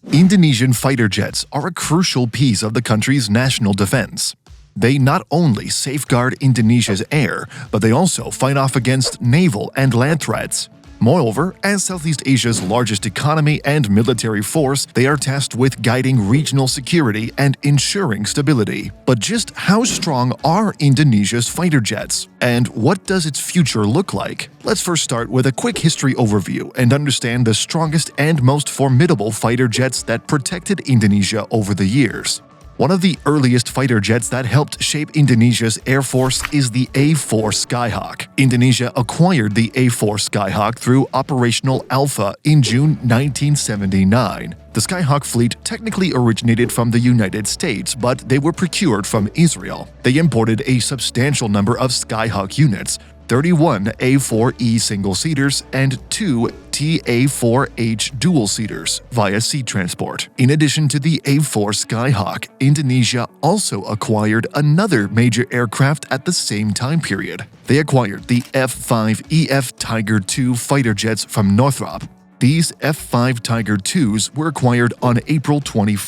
Indonesian fighter jets are a crucial piece of the country's national defense. They not only safeguard Indonesia's air, but they also fight off against naval and land threats. Moreover, as Southeast Asia's largest economy and military force, they are tasked with guiding regional security and ensuring stability. But just how strong are Indonesia's fighter jets? And what does its future look like? Let's first start with a quick history overview and understand the strongest and most formidable fighter jets that protected Indonesia over the years. One of the earliest fighter jets that helped shape Indonesia's air force is the A-4 Skyhawk. Indonesia acquired the A-4 Skyhawk through Operational Alpha in June 1979. The Skyhawk fleet technically originated from the United States, but they were procured from Israel. They imported a substantial number of Skyhawk units, 31 A4E single-seaters and 2 TA4H dual-seaters via sea transport. In addition to the A4 Skyhawk, Indonesia also acquired another major aircraft at the same time period. They acquired the F-5EF Tiger II fighter jets from Northrop. These F-5 Tiger IIs were acquired on April 21,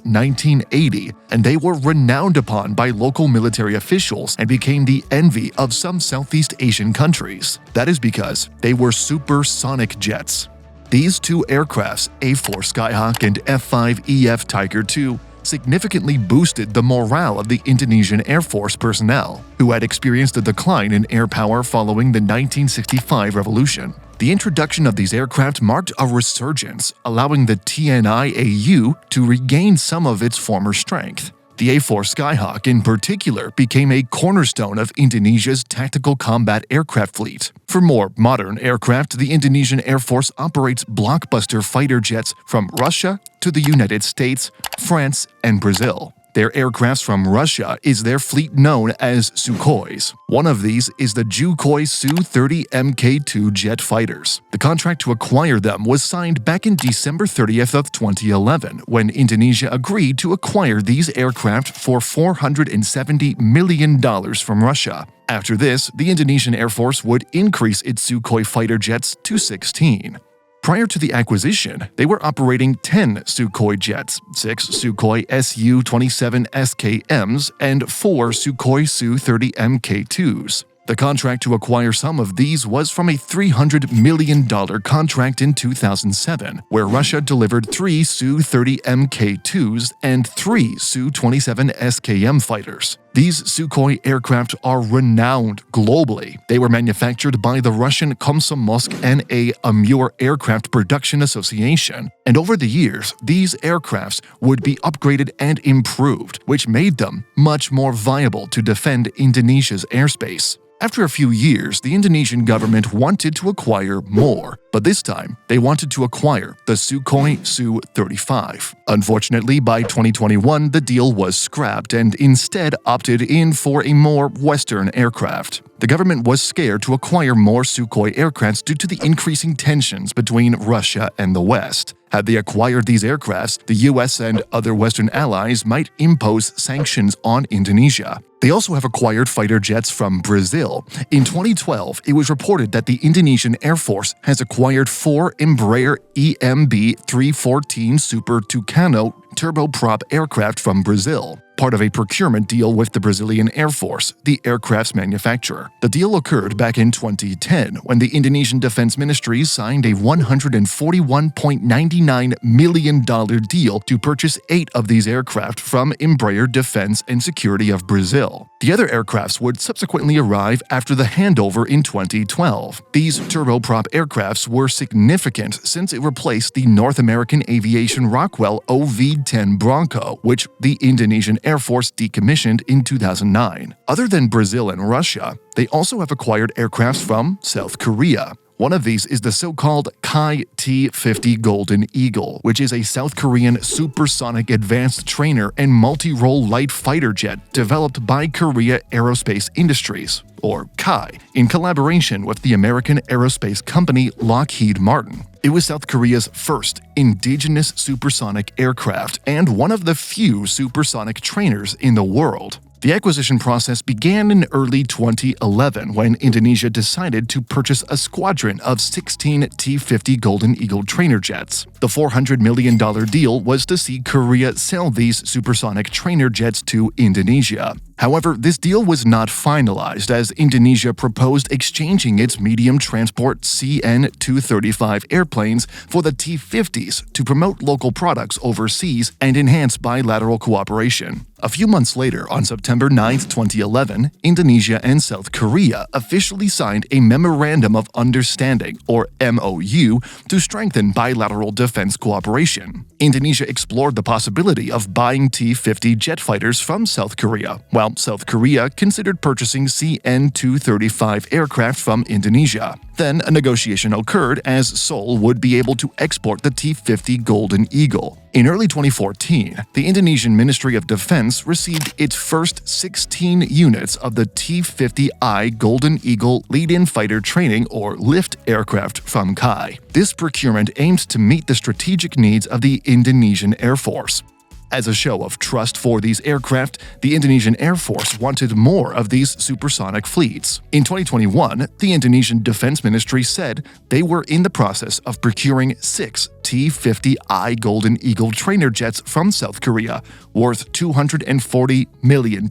1980, and they were renowned upon by local military officials and became the envy of some Southeast Asian countries. That is because they were supersonic jets. These two aircrafts, A-4 Skyhawk and F-5EF Tiger II, significantly boosted the morale of the Indonesian Air Force personnel, who had experienced a decline in air power following the 1965 revolution. The introduction of these aircraft marked a resurgence, allowing the TNI-AU to regain some of its former strength. The A-4 Skyhawk in particular became a cornerstone of Indonesia's tactical combat aircraft fleet. For more modern aircraft, the Indonesian Air Force operates blockbuster fighter jets from Russia to the United States, France, and Brazil. Their aircrafts from Russia is their fleet known as Sukhois. One of these is the Sukhoi Su-30 Mk2 jet fighters. The contract to acquire them was signed back in December 30th of 2011 when Indonesia agreed to acquire these aircraft for $470 million from Russia. After this, the Indonesian Air Force would increase its Sukhoi fighter jets to 16. Prior to the acquisition, they were operating 10 Sukhoi jets, 6 Sukhoi Su-27 SKMs, and 4 Sukhoi Su-30 Mk2s. The contract to acquire some of these was from a $300 million contract in 2007, where Russia delivered 3 Su-30 Mk2s and 3 Su-27 SKM fighters. These Sukhoi aircraft are renowned globally. They were manufactured by the Russian Komsomolsk N.A. Amur Aircraft Production Association, and over the years, these aircrafts would be upgraded and improved, which made them much more viable to defend Indonesia's airspace. After a few years, the Indonesian government wanted to acquire more, but this time they wanted to acquire the Sukhoi Su-35. Unfortunately, by 2021, the deal was scrapped and instead opted in for a more Western aircraft. The government was scared to acquire more Sukhoi aircrafts due to the increasing tensions between Russia and the West. Had they acquired these aircrafts, the US and other Western allies might impose sanctions on Indonesia. They also have acquired fighter jets from Brazil. In 2012, it was reported that the Indonesian Air Force has acquired 4 Embraer EMB-314 Super Tucano turboprop aircraft from Brazil, part of a procurement deal with the Brazilian Air Force, the aircraft's manufacturer. The deal occurred back in 2010 when the Indonesian Defense Ministry signed a $141.99 million deal to purchase 8 of these aircraft from Embraer Defense and Security of Brazil. The other aircrafts would subsequently arrive after the handover in 2012. These turboprop aircrafts were significant since it replaced the North American Aviation Rockwell OV-10 Bronco, which the Indonesian Air Force decommissioned in 2009. Other than Brazil and Russia, they also have acquired aircrafts from South Korea. One of these is the so-called Kai T-50 Golden Eagle, which is a South Korean supersonic advanced trainer and multi-role light fighter jet developed by Korea Aerospace Industries, or Kai, in collaboration with the American aerospace company Lockheed Martin. It was South Korea's first indigenous supersonic aircraft and one of the few supersonic trainers in the world. The acquisition process began in early 2011 when Indonesia decided to purchase a squadron of 16 T-50 Golden Eagle trainer jets. The $400 million deal was to see Korea sell these supersonic trainer jets to Indonesia. However, this deal was not finalized as Indonesia proposed exchanging its medium transport CN-235 airplanes for the T-50s to promote local products overseas and enhance bilateral cooperation. A few months later, on September 9, 2011, Indonesia and South Korea officially signed a Memorandum of Understanding, or MOU, to strengthen bilateral defense cooperation. Indonesia explored the possibility of buying T-50 jet fighters from South Korea, while South Korea considered purchasing CN-235 aircraft from Indonesia. Then a negotiation occurred as Seoul would be able to export the T-50 Golden Eagle. In early 2014, the Indonesian Ministry of Defense received its first 16 units of the T-50I Golden Eagle lead-in fighter training or lift aircraft from KAI. This procurement aimed to meet the strategic needs of the Indonesian Air Force. As a show of trust for these aircraft, the Indonesian Air Force wanted more of these supersonic fleets. In 2021, the Indonesian Defense Ministry said they were in the process of procuring 6 T-50I Golden Eagle trainer jets from South Korea, worth $240 million.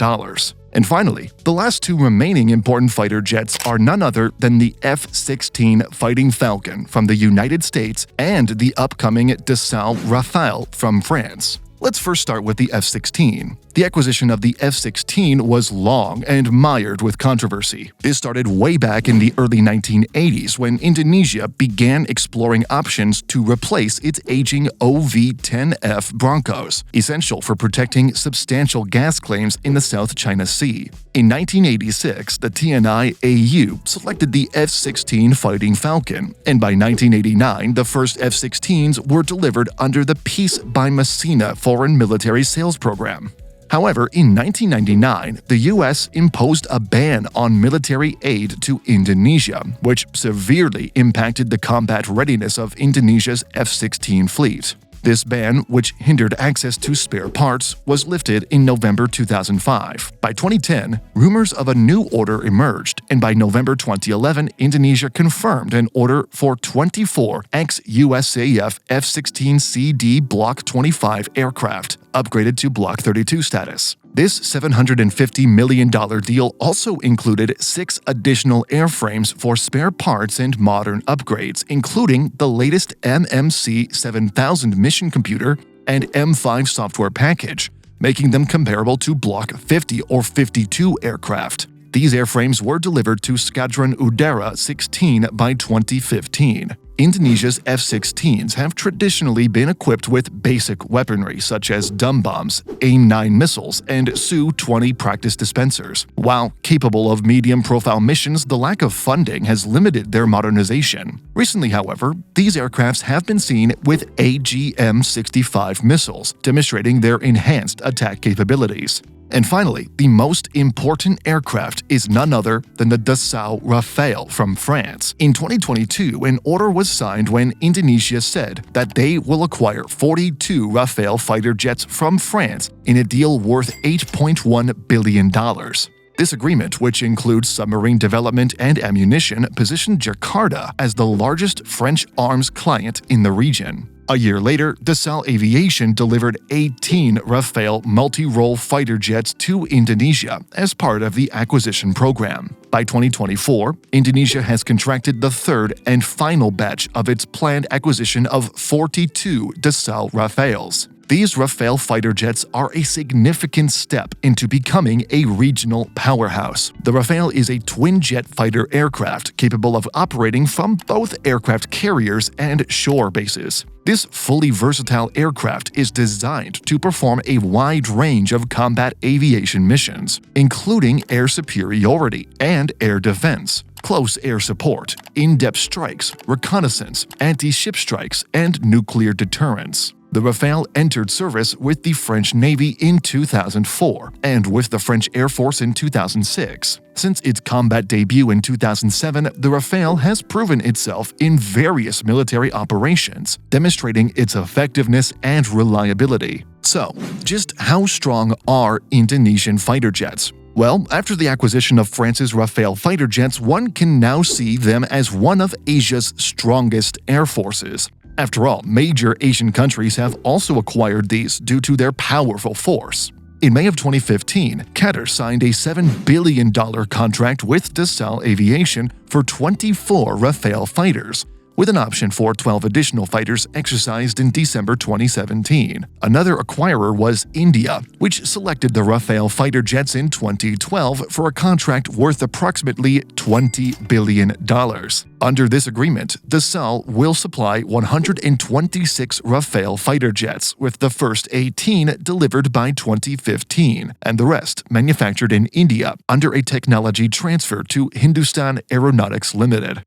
And finally, the last two remaining important fighter jets are none other than the F-16 Fighting Falcon from the United States and the upcoming Dassault Rafale from France. Let's first start with the F-16. The acquisition of the F-16 was long and mired with controversy. This started way back in the early 1980s when Indonesia began exploring options to replace its aging OV-10F Broncos, essential for protecting substantial gas claims in the South China Sea. In 1986, the TNI-AU selected the F-16 Fighting Falcon, and by 1989, the first F-16s were delivered under the Peace by Messina Foreign Military Sales Program. However, in 1999, the U.S. imposed a ban on military aid to Indonesia, which severely impacted the combat readiness of Indonesia's F-16 fleet. This ban, which hindered access to spare parts, was lifted in November 2005. By 2010, rumors of a new order emerged, and by November 2011, Indonesia confirmed an order for 24 ex-USAF F-16CD Block 25 aircraft, upgraded to Block 32 status. This $750 million deal also included 6 additional airframes for spare parts and modern upgrades, including the latest MMC 7000 mission computer and M5 software package, making them comparable to Block 50 or 52 aircraft. These airframes were delivered to Squadron Udara 16 by 2015. Indonesia's F-16s have traditionally been equipped with basic weaponry such as dumb bombs, AIM-9 missiles, and Su-20 practice dispensers. While capable of medium-profile missions, the lack of funding has limited their modernization. Recently, however, these aircrafts have been seen with AGM-65 missiles, demonstrating their enhanced attack capabilities. And finally, the most important aircraft is none other than the Dassault Rafale from France. In 2022, an order was signed when Indonesia said that they will acquire 42 Rafale fighter jets from France in a deal worth $8.1 billion. This agreement, which includes submarine development and ammunition, positioned Jakarta as the largest French arms client in the region. A year later, Dassault Aviation delivered 18 Rafale multi-role fighter jets to Indonesia as part of the acquisition program. By 2024, Indonesia has contracted the third and final batch of its planned acquisition of 42 Dassault Rafales. These Rafale fighter jets are a significant step into becoming a regional powerhouse. The Rafale is a twin-jet fighter aircraft capable of operating from both aircraft carriers and shore bases. This fully versatile aircraft is designed to perform a wide range of combat aviation missions, including air superiority and air defense, close air support, in-depth strikes, reconnaissance, anti-ship strikes, and nuclear deterrence. The Rafale entered service with the French Navy in 2004 and with the French Air Force in 2006. Since its combat debut in 2007, the Rafale has proven itself in various military operations, demonstrating its effectiveness and reliability. So, just how strong are Indonesian fighter jets? Well, after the acquisition of France's Rafale fighter jets, one can now see them as one of Asia's strongest air forces. After all, major Asian countries have also acquired these due to their powerful force. In May of 2015, Qatar signed a $7 billion contract with Dassault Aviation for 24 Rafale fighters, with an option for 12 additional fighters exercised in December 2017. Another acquirer was India, which selected the Rafale fighter jets in 2012 for a contract worth approximately $20 billion. Under this agreement, Dassault will supply 126 Rafale fighter jets, with the first 18 delivered by 2015, and the rest manufactured in India under a technology transfer to Hindustan Aeronautics Limited.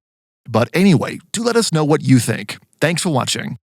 But anyway, do let us know what you think. Thanks for watching.